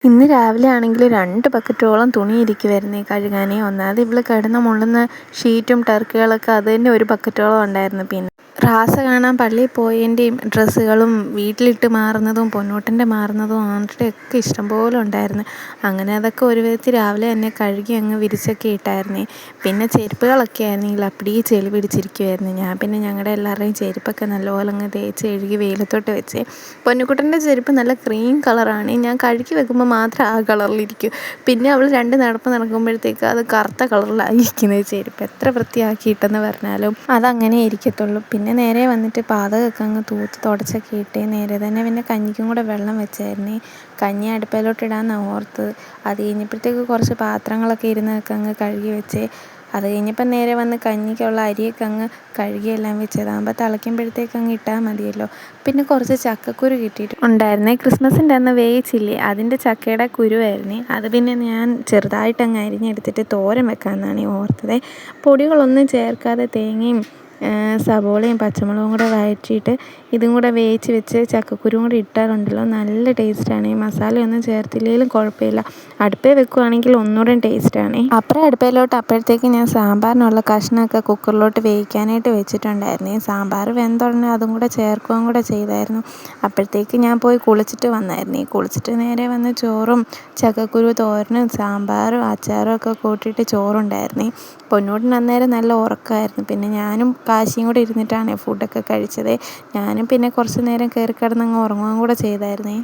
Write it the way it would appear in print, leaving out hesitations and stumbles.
ഇന്ന് രാവിലെ ആണെങ്കിൽ 2 ബക്കറ്റോളം തുണി ഇരിക്കുവായിരുന്നേ കഴുകാനേ. ഒന്നാമത് ഇവള് കിടന്ന് മുള്ളുന്ന ഷീറ്റും ടർക്കികളൊക്കെ അത് തന്നെ ഒരു ബക്കറ്റോളം ഉണ്ടായിരുന്നു. പിന്നെ റാസ കാണാൻ പള്ളിയിൽ പോയതിൻ്റെയും ഡ്രസ്സുകളും വീട്ടിലിട്ട് മാറുന്നതും പൊന്നൂട്ടൻ്റെ മാറുന്നതും ആൺകുട്ടിയൊക്കെ ഇഷ്ടംപോലെ ഉണ്ടായിരുന്നു. അങ്ങനെ അതൊക്കെ ഒരു വിധത്തിൽ രാവിലെ തന്നെ കഴുകി അങ്ങ് വിരിച്ചൊക്കെ ഇട്ടായിരുന്നേ. പിന്നെ ചെരുപ്പുകളൊക്കെ ആയിരുന്നെങ്കിൽ അപ്പടിയെ ചെളി പിടിച്ചിരിക്കുമായിരുന്നു. ഞാൻ പിന്നെ ഞങ്ങളുടെ എല്ലാവരുടെയും ചെരുപ്പൊക്കെ നല്ലപോലെ അങ്ങ് തേച്ച് കഴുകി വെയിലത്തോട്ട് വെച്ചേ. പൊന്നുക്കുട്ടൻ്റെ ചെരുപ്പ് നല്ല ക്രീം കളറാണ്. ഞാൻ കഴുകി വെക്കുമ്പോൾ മാത്രം ആ കളറിലിരിക്കും. പിന്നെ അവൾ 2 നടപ്പ് നടക്കുമ്പോഴത്തേക്ക് അത് കറുത്ത കളറിലായിരിക്കുന്നത് ചെരുപ്പ്. എത്ര വൃത്തിയാക്കിയിട്ടെന്ന് പറഞ്ഞാലും അതങ്ങനെ ഇരിക്കത്തുള്ളൂ. പിന്നെ നേരെ വന്നിട്ട് പാതകമൊക്കെ അങ്ങ് തൂത്ത് തുടച്ചൊക്കെ ഇട്ടേ. നേരെ തന്നെ പിന്നെ കഞ്ഞിക്കും കൂടെ വെള്ളം വെച്ചായിരുന്നേ. കഞ്ഞി അടുപ്പിലോട്ട് ഇടാമെന്നാണ് ഓർത്ത്. അത് കഴിഞ്ഞപ്പോഴത്തേക്ക് കുറച്ച് പാത്രങ്ങളൊക്കെ ഇരുന്നതൊക്കെ അങ്ങ് കഴുകി വെച്ചേ. അത് കഴിഞ്ഞപ്പം നേരെ വന്ന് കഞ്ഞിക്കുള്ള അരിയൊക്കെ അങ്ങ് കഴുകിയെല്ലാം വെച്ചതാകുമ്പോൾ തിളയ്ക്കുമ്പോഴത്തേക്ക് അങ്ങ് ഇട്ടാൽ മതിയല്ലോ. പിന്നെ കുറച്ച് ചക്കക്കുരു കിട്ടിയിട്ടുണ്ടായിരുന്നേ. ക്രിസ്മസിൻ്റെ അന്ന് വേവിച്ചില്ലേ, അതിൻ്റെ ചക്കയുടെ കുരുവായിരുന്നേ. അത് പിന്നെ ഞാൻ ചെറുതായിട്ടങ്ങ് അരിഞ്ഞെടുത്തിട്ട് തോരൻ വെക്കാമെന്നാണ് ഓർത്തത്. പൊടികളൊന്നും ചേർക്കാതെ തേങ്ങയും സവോളയും പച്ചമുളകും കൂടെ വഴറ്റിയിട്ട് ഇതും കൂടെ വേവിച്ച് വെച്ച് ചക്കക്കുരും കൂടി ഇട്ടാലുണ്ടല്ലോ നല്ല ടേസ്റ്റാണ്. മസാലയൊന്നും ചേർത്തില്ലെങ്കിലും കുഴപ്പമില്ല. അടുപ്പിൽ വെക്കുകയാണെങ്കിൽ ഒന്നുകൂടെ ടേസ്റ്റാണ്. അപ്പുറം അടുപ്പിലോട്ട് അപ്പോഴത്തേക്ക് ഞാൻ സാമ്പാറിനുള്ള കഷ്ണമൊക്കെ കുക്കറിലോട്ട് വേവിക്കാനായിട്ട് വെച്ചിട്ടുണ്ടായിരുന്നേ. സാമ്പാർ വെന്തുടനെ അതും കൂടെ ചേർക്കുകയും കൂടെ ചെയ്തായിരുന്നു. അപ്പോഴത്തേക്ക് ഞാൻ പോയി കുളിച്ചിട്ട് വന്നായിരുന്നേ. കുളിച്ചിട്ട് നേരെ വന്ന് ചോറും ചക്കക്കുരു തോരനും സാമ്പാറും അച്ചാറും ഒക്കെ കൂട്ടിയിട്ട് ചോറുണ്ടായിരുന്നേ. പൊന്നൂട്ടൻ അന്നേരം നല്ല ഉറക്കമായിരുന്നു. പിന്നെ ഞാനും കാശിയും കൂടെ ഇരുന്നിട്ടാണ് ഫുഡൊക്കെ കഴിച്ചത്. ഞാനും പിന്നെ കുറച്ച് നേരം കയറി കിടന്നങ്ങ് ഉറങ്ങുകയും കൂടെ ചെയ്തായിരുന്നേ.